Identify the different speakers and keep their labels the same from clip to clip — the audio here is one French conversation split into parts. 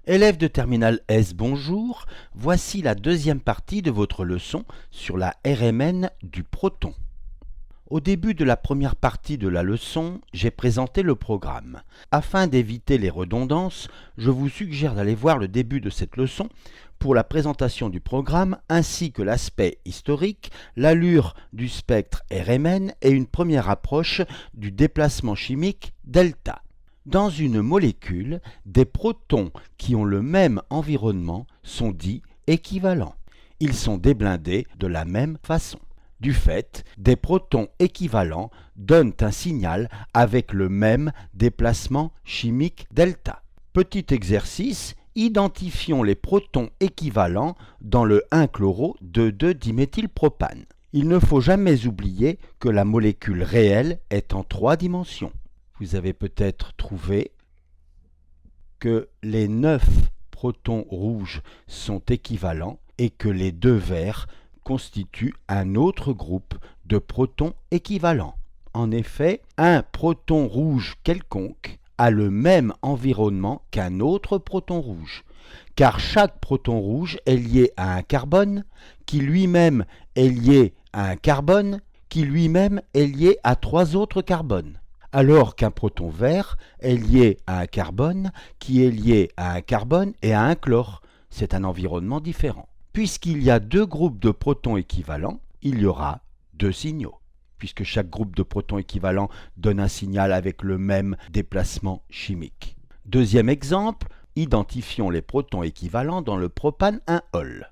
Speaker 1: Élèves de terminale S, bonjour. Voici la deuxième partie de votre leçon sur la RMN du proton. Au début de la première partie de la leçon, j'ai présenté le programme. Afin d'éviter les redondances, je vous suggère d'aller voir le début de cette leçon pour la présentation du programme ainsi que l'aspect historique, l'allure du spectre RMN et une première approche du déplacement chimique delta. Dans une molécule, des protons qui ont le même environnement sont dits équivalents. Ils sont déblindés de la même façon. Du fait, des protons équivalents donnent un signal avec le même déplacement chimique delta. Petit exercice, identifions les protons équivalents dans le 1-chloro de 2-diméthylpropane. Il ne faut jamais oublier que la molécule réelle est en 3 dimensions. Vous avez peut-être trouvé que les 9 protons rouges sont équivalents et que les 2 verts constituent un autre groupe de protons équivalents. En effet, un proton rouge quelconque a le même environnement qu'un autre proton rouge, car chaque proton rouge est lié à un carbone, qui lui-même est lié à un carbone, qui lui-même est lié à 3 autres carbones. Alors qu'un proton vert est lié à un carbone, qui est lié à un carbone et à un chlore. C'est un environnement différent. Puisqu'il y a 2 groupes de protons équivalents, il y aura 2 signaux, puisque chaque groupe de protons équivalents donne un signal avec le même déplacement chimique. Deuxième exemple, identifions les protons équivalents dans le propane 1-ol.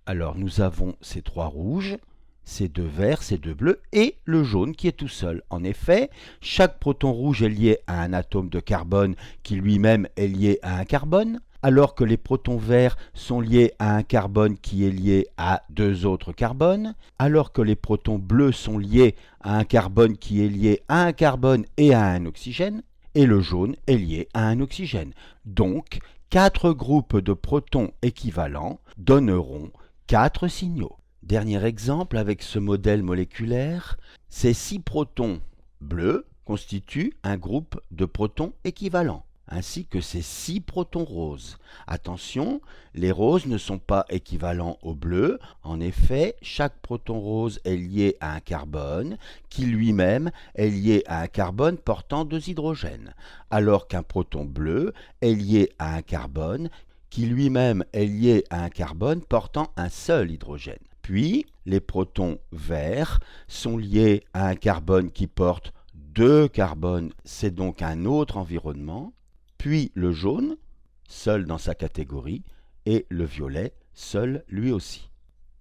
Speaker 1: Alors nous avons ces 3 rouges, ces 2 verts, ces 2 bleus et le jaune qui est tout seul. En effet, chaque proton rouge est lié à un atome de carbone qui lui-même est lié à un carbone, alors que les protons verts sont liés à un carbone qui est lié à 2 autres carbones, alors que les protons bleus sont liés à un carbone qui est lié à un carbone et à un oxygène, et le jaune est lié à un oxygène. Donc, 4 groupes de protons équivalents donneront 4 signaux. Dernier exemple avec ce modèle moléculaire, ces 6 protons bleus constituent un groupe de protons équivalents, ainsi que ces 6 protons roses. Attention, les roses ne sont pas équivalents aux bleus. En effet, chaque proton rose est lié à un carbone, qui lui-même est lié à un carbone portant 2 hydrogènes, alors qu'un proton bleu est lié à un carbone, qui lui-même est lié à un carbone portant un seul hydrogène. Puis, les protons verts sont liés à un carbone qui porte 2 carbones, c'est donc un autre environnement. Puis le jaune, seul dans sa catégorie, et le violet, seul lui aussi.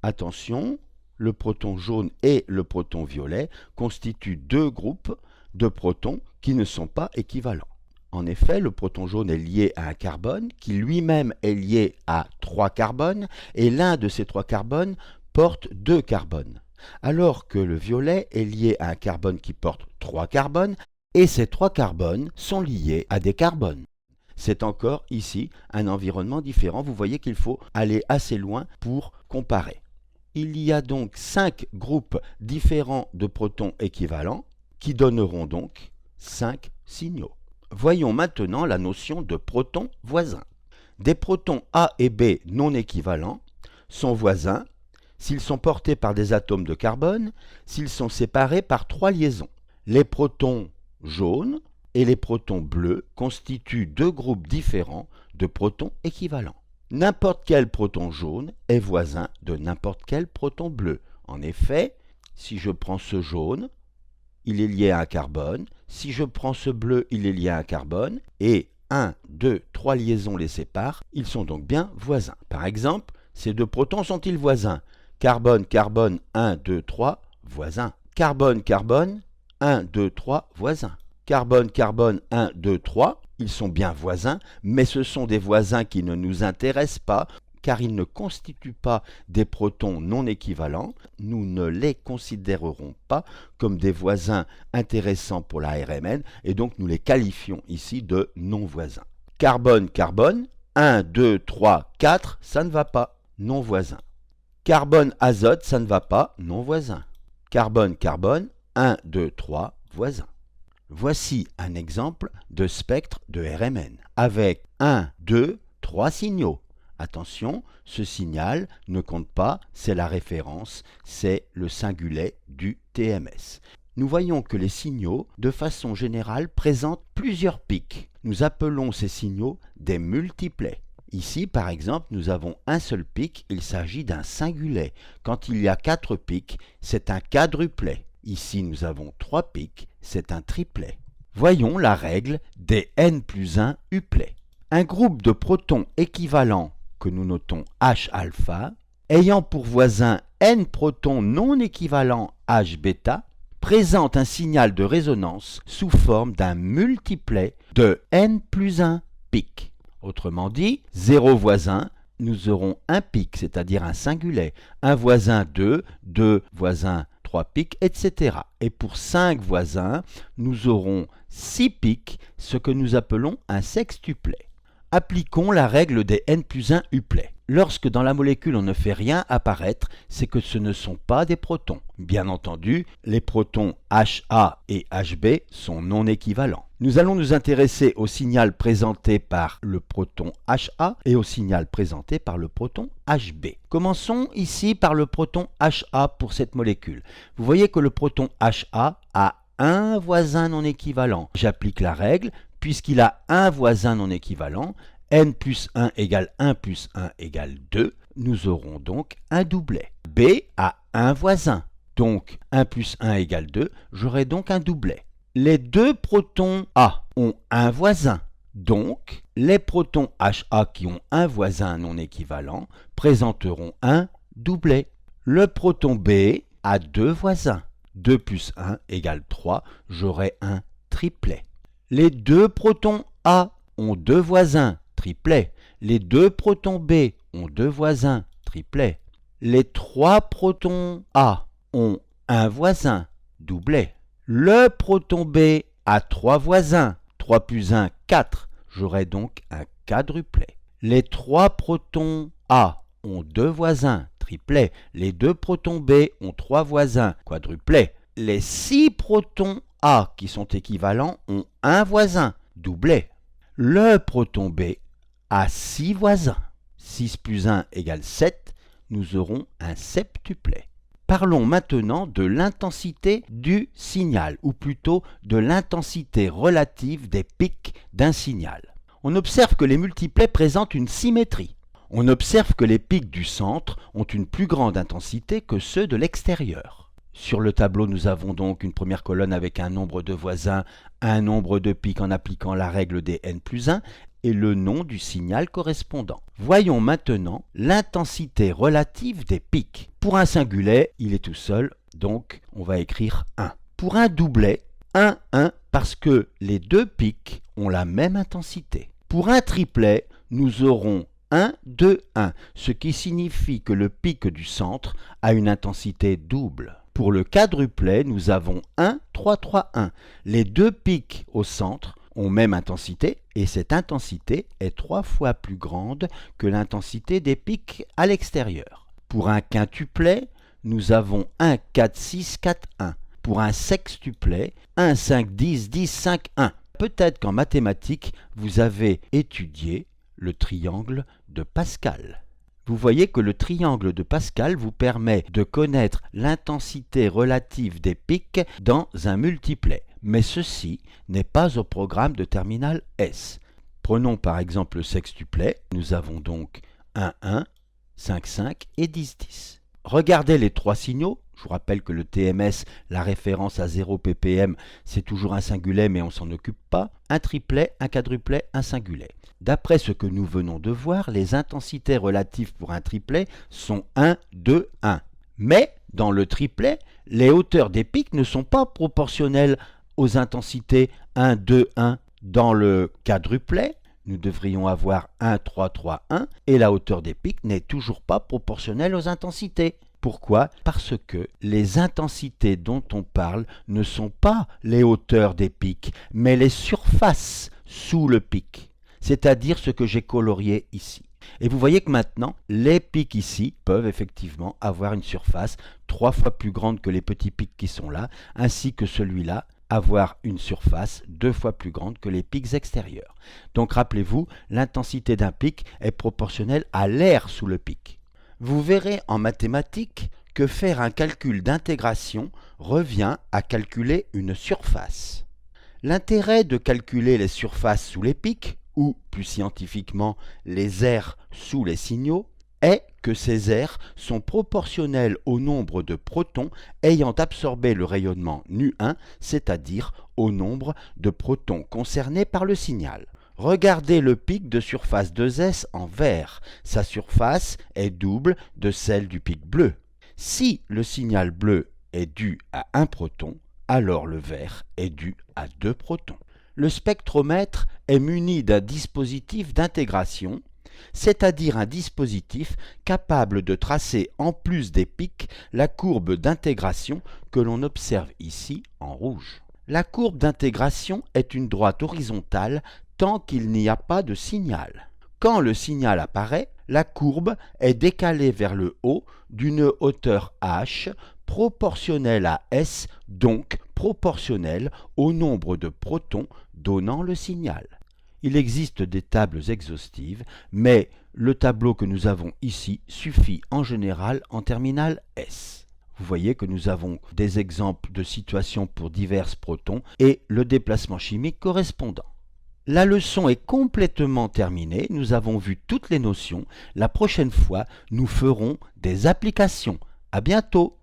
Speaker 1: Attention, le proton jaune et le proton violet constituent 2 groupes de protons qui ne sont pas équivalents. En effet, le proton jaune est lié à un carbone qui lui-même est lié à 3 carbones et l'un de ces 3 carbones porte 2 carbones, alors que le violet est lié à un carbone qui porte 3 carbones et ces 3 carbones sont liés à des carbones. C'est encore ici un environnement différent. Vous voyez qu'il faut aller assez loin pour comparer. Il y a donc 5 groupes différents de protons équivalents qui donneront donc 5 signaux. Voyons maintenant la notion de protons voisins. Des protons A et B non équivalents sont voisins s'ils sont portés par des atomes de carbone, s'ils sont séparés par 3 liaisons. Les protons jaunes et les protons bleus constituent 2 groupes différents de protons équivalents. N'importe quel proton jaune est voisin de n'importe quel proton bleu. En effet, si je prends ce jaune, il est lié à un carbone. Si je prends ce bleu, il est lié à un carbone. Et 1, 2, 3 liaisons les séparent. Ils sont donc bien voisins. Par exemple, ces 2 protons sont-ils voisins? Carbone, carbone, 1, 2, 3, voisins. Carbone, carbone, 1, 2, 3, voisins. Carbone, carbone, 1, 2, 3, ils sont bien voisins, mais ce sont des voisins qui ne nous intéressent pas, car ils ne constituent pas des protons non équivalents. Nous ne les considérerons pas comme des voisins intéressants pour la RMN, et donc nous les qualifions ici de non-voisins. Carbone, carbone, 1, 2, 3, 4, ça ne va pas, non-voisin. Carbone, azote, ça ne va pas, non-voisin. Carbone, carbone, 1, 2, 3, voisins. Voici un exemple de spectre de RMN, avec 1, 2, 3 signaux. Attention, ce signal ne compte pas, c'est la référence, c'est le singulet du TMS. Nous voyons que les signaux, de façon générale, présentent plusieurs pics. Nous appelons ces signaux des multiplets. Ici, par exemple, nous avons un seul pic, il s'agit d'un singulet. Quand il y a 4 pics, c'est un quadruplet. Ici, nous avons 3 pics, c'est un triplet. Voyons la règle des n plus 1 uplets. Un groupe de protons équivalents, que nous notons H alpha, ayant pour voisin n protons non équivalents H bêta, présente un signal de résonance sous forme d'un multiplet de n plus 1 pics. Autrement dit, 0 voisin, nous aurons un pic, c'est-à-dire un singulet, un voisin 2, 2 voisins 3 pics, etc. Et pour 5 voisins, nous aurons 6 pics, ce que nous appelons un sextuplet. Appliquons la règle des n plus 1 uplets. Lorsque dans la molécule on ne fait rien apparaître, c'est que ce ne sont pas des protons. Bien entendu, les protons HA et HB sont non équivalents. Nous allons nous intéresser au signal présenté par le proton HA et au signal présenté par le proton HB. Commençons ici par le proton HA pour cette molécule. Vous voyez que le proton HA a un voisin non équivalent. J'applique la règle. Puisqu'il a un voisin non équivalent, n plus 1 égale 1 plus 1 égale 2, nous aurons donc un doublet. B a un voisin, donc 1 plus 1 égale 2, j'aurai donc un doublet. Les deux protons A ont un voisin, donc les protons HA qui ont un voisin non équivalent présenteront un doublet. Le proton B a deux voisins, 2 plus 1 égale 3, j'aurai un triplet. Les deux protons A ont deux voisins, triplet. Les deux protons B ont deux voisins, triplet. Les trois protons A ont un voisin, doublet. Le proton B a trois voisins, 3 plus 1, 4. J'aurai donc un quadruplet. Les trois protons A ont deux voisins, triplet. Les deux protons B ont trois voisins, quadruplet. Les 6 protons A qui sont équivalents ont un voisin, doublet. Le proton B a 6 voisins. 6 plus 1 égale 7, nous aurons un septuplet. Parlons maintenant de l'intensité du signal, ou plutôt de l'intensité relative des pics d'un signal. On observe que les multiplets présentent une symétrie. On observe que les pics du centre ont une plus grande intensité que ceux de l'extérieur. Sur le tableau, nous avons donc une première colonne avec un nombre de voisins, un nombre de pics en appliquant la règle des n plus 1 et le nom du signal correspondant. Voyons maintenant l'intensité relative des pics. Pour un singulet, il est tout seul, donc on va écrire 1. Pour un doublet, 1, 1, parce que les deux pics ont la même intensité. Pour un triplet, nous aurons 1, 2, 1, ce qui signifie que le pic du centre a une intensité double. Pour le quadruplet, nous avons 1, 3, 3, 1. Les deux pics au centre ont même intensité et cette intensité est 3 fois plus grande que l'intensité des pics à l'extérieur. Pour un quintuplet, nous avons 1, 4, 6, 4, 1. Pour un sextuplet, 1, 5, 10, 10, 5, 1. Peut-être qu'en mathématiques, vous avez étudié le triangle de Pascal. Vous voyez que le triangle de Pascal vous permet de connaître l'intensité relative des pics dans un multiplet. Mais ceci n'est pas au programme de terminale S. Prenons par exemple le sextuplet. Nous avons donc 1, 1, 5, 5 et 10, 10. Regardez les trois signaux. Je vous rappelle que le TMS, la référence à 0 ppm, c'est toujours un singulet, mais on ne s'en occupe pas. Un triplet, un quadruplet, un singulet. D'après ce que nous venons de voir, les intensités relatives pour un triplet sont 1, 2, 1. Mais dans le triplet, les hauteurs des pics ne sont pas proportionnelles aux intensités 1, 2, 1. Dans le quadruplet, nous devrions avoir 1, 3, 3, 1, et la hauteur des pics n'est toujours pas proportionnelle aux intensités. Pourquoi? Parce que les intensités dont on parle ne sont pas les hauteurs des pics, mais les surfaces sous le pic, c'est-à-dire ce que j'ai colorié ici. Et vous voyez que maintenant, les pics ici peuvent effectivement avoir une surface 3 fois plus grande que les petits pics qui sont là, ainsi que celui-là avoir une surface 2 fois plus grande que les pics extérieurs. Donc rappelez-vous, l'intensité d'un pic est proportionnelle à l'air sous le pic. Vous verrez en mathématiques que faire un calcul d'intégration revient à calculer une surface. L'intérêt de calculer les surfaces sous les pics, ou plus scientifiquement les aires sous les signaux, est que ces aires sont proportionnelles au nombre de protons ayant absorbé le rayonnement nu1, c'est-à-dire au nombre de protons concernés par le signal. Regardez le pic de surface 2S en vert. Sa surface est double de celle du pic bleu. Si le signal bleu est dû à un proton, alors le vert est dû à 2 protons. Le spectromètre est muni d'un dispositif d'intégration, c'est-à-dire un dispositif capable de tracer en plus des pics la courbe d'intégration que l'on observe ici en rouge. La courbe d'intégration est une droite horizontale tant qu'il n'y a pas de signal. Quand le signal apparaît, la courbe est décalée vers le haut d'une hauteur h proportionnelle à S, donc proportionnelle au nombre de protons donnant le signal. Il existe des tables exhaustives, mais le tableau que nous avons ici suffit en général en terminale S. Vous voyez que nous avons des exemples de situations pour divers protons et le déplacement chimique correspondant. La leçon est complètement terminée, nous avons vu toutes les notions. La prochaine fois, nous ferons des applications. À bientôt!